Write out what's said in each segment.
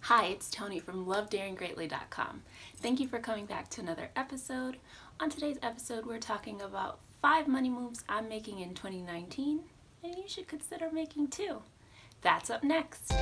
Hi, it's Toni from LoveDaringGreatly.com. Thank you for coming back to another episode. On today's episode, we're talking about 5 money moves I'm making in 2019, and you should consider making too. That's up next.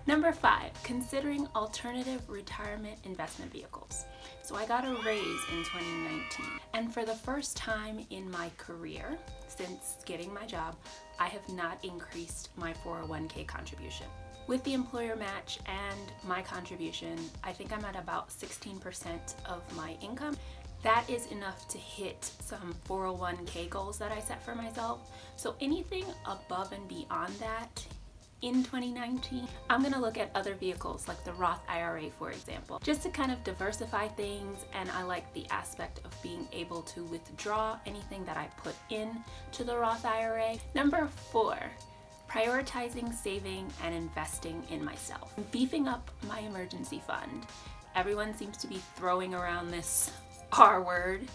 Number 5, considering alternative retirement investment vehicles. So I got a raise in 2019, and for the first time in my career, since getting my job, I have not increased my 401k contribution. With the employer match and my contribution, I think I'm at about 16% of my income. That is enough to hit some 401k goals that I set for myself. So anything above and beyond that, in 2019, I'm gonna look at other vehicles like the Roth IRA, for example, just to kind of diversify things. And I like the aspect of being able to withdraw anything that I put in to the Roth IRA. Number 4, prioritizing saving and investing in myself. Beefing up my emergency fund. Everyone seems to be throwing around this R word.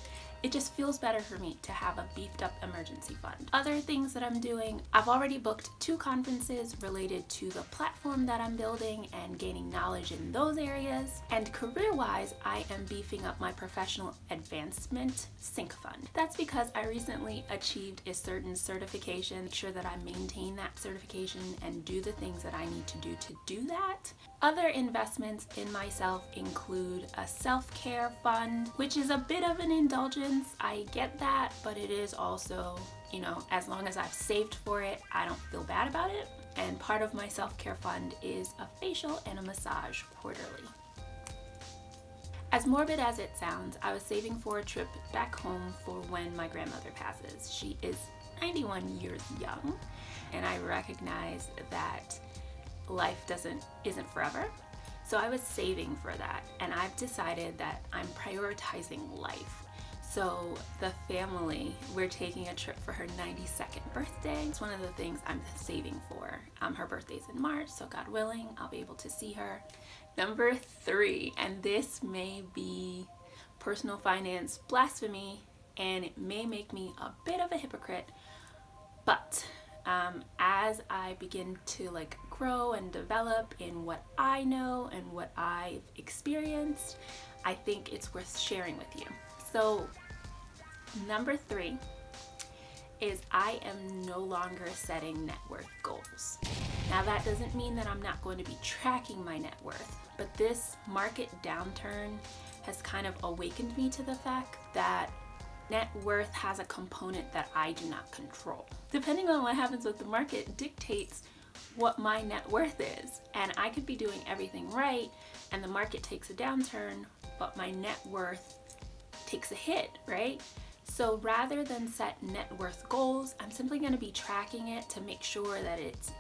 It just feels better for me to have a beefed up emergency fund. Other things that I'm doing, I've already booked 2 conferences related to the platform that I'm building and gaining knowledge in those areas. And career-wise, I am beefing up my professional advancement sync fund. That's because I recently achieved a certain certification. Make sure that I maintain that certification and do the things that I need to do that. Other investments in myself include a self-care fund, which is a bit of an indulgence. I get that, but it is also, as long as I've saved for it, I don't feel bad about it. And part of my self-care fund is a facial and a massage quarterly. As morbid as it sounds, I was saving for a trip back home for when my grandmother passes. She is 91 years young, and I recognize that life isn't forever. So I was saving for that, and I've decided that I'm prioritizing life. So the family, we're taking a trip for her 92nd birthday. It's one of the things I'm saving for. Her birthday's in March, so God willing, I'll be able to see her. Number 3, and this may be personal finance blasphemy, and it may make me a bit of a hypocrite, but as I begin to grow and develop in what I know and what I've experienced, I think it's worth sharing with you. So number 3 is I am no longer setting net worth goals. Now that doesn't mean that I'm not going to be tracking my net worth, but this market downturn has kind of awakened me to the fact that net worth has a component that I do not control. Depending on what happens with the market dictates what my net worth is. And I could be doing everything right and the market takes a downturn, but my net worth takes a hit, right? So rather than set net worth goals, I'm simply going to be tracking it to make sure that it's,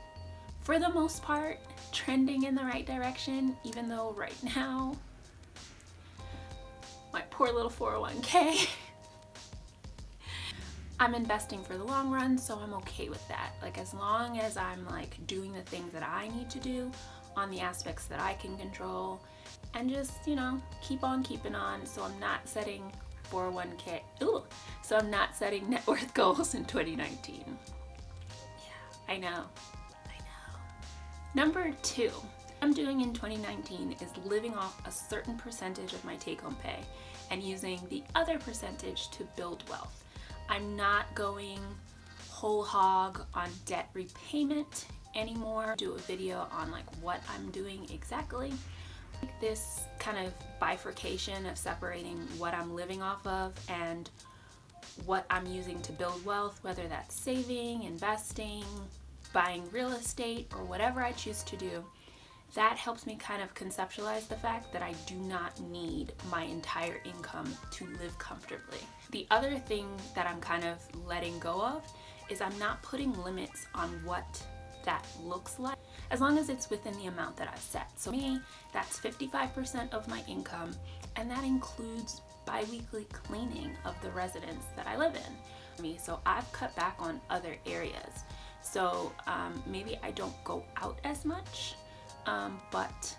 for the most part, trending in the right direction, even though right now, my poor little 401k, I'm investing for the long run, so I'm okay with that. As long as I'm doing the things that I need to do on the aspects that I can control, and just, keep on keeping on. So I'm not setting 401k, so I'm not setting net worth goals in 2019. Yeah, I know. Number 2, I'm doing in 2019 is living off a certain percentage of my take-home pay and using the other percentage to build wealth. I'm not going whole hog on debt repayment anymore. Do a video on what I'm doing exactly. This kind of bifurcation of separating what I'm living off of and what I'm using to build wealth, whether that's saving, investing, buying real estate, or whatever I choose to do. That helps me kind of conceptualize the fact that I do not need my entire income to live comfortably. The other thing that I'm kind of letting go of is I'm not putting limits on what that looks like, as long as it's within the amount that I've set. So me, that's 55% of my income, and that includes bi-weekly cleaning of the residence that I live in. So I've cut back on other areas. So maybe I don't go out as much, but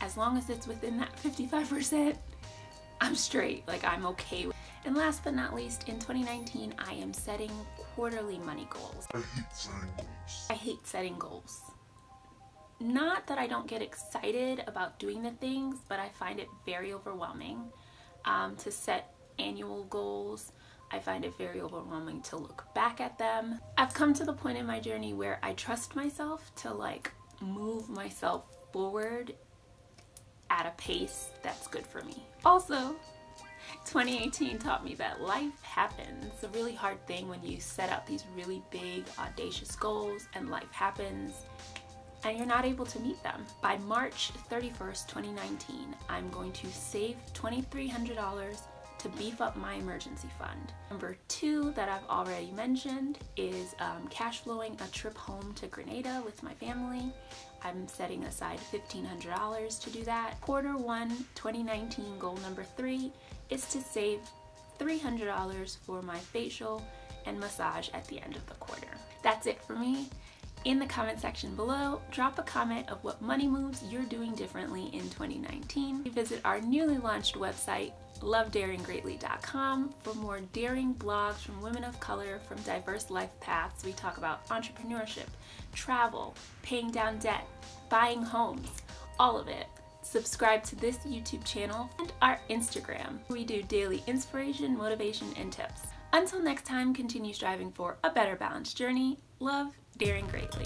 as long as it's within that 55%, I'm straight. I'm okay with it. And last but not least, in 2019, I am setting quarterly money goals. I hate setting goals. I hate setting goals. Not that I don't get excited about doing the things, but I find it very overwhelming to set annual goals. I find it very overwhelming to look back at them. I've come to the point in my journey where I trust myself to like move myself forward at a pace that's good for me. Also, 2018 taught me that life happens. It's a really hard thing when you set out these really big, audacious goals and life happens and you're not able to meet them. By March 31st, 2019, I'm going to save $2,300 to beef up my emergency fund. Number 2 that I've already mentioned is cash flowing a trip home to Grenada with my family. I'm setting aside $1,500 to do that. Quarter 1, 2019 goal number 3 is to save $300 for my facial and massage at the end of the quarter. That's it for me. In the comment section below, drop a comment of what money moves you're doing differently in 2019. Visit our newly launched website, lovedaringgreatly.com, for more daring blogs from women of color from diverse life paths. We talk about entrepreneurship, travel, paying down debt, buying homes, all of it. Subscribe to this YouTube channel and our Instagram. We do daily inspiration, motivation, and tips. Until next time, continue striving for a better balanced journey. Love, Daring Greatly.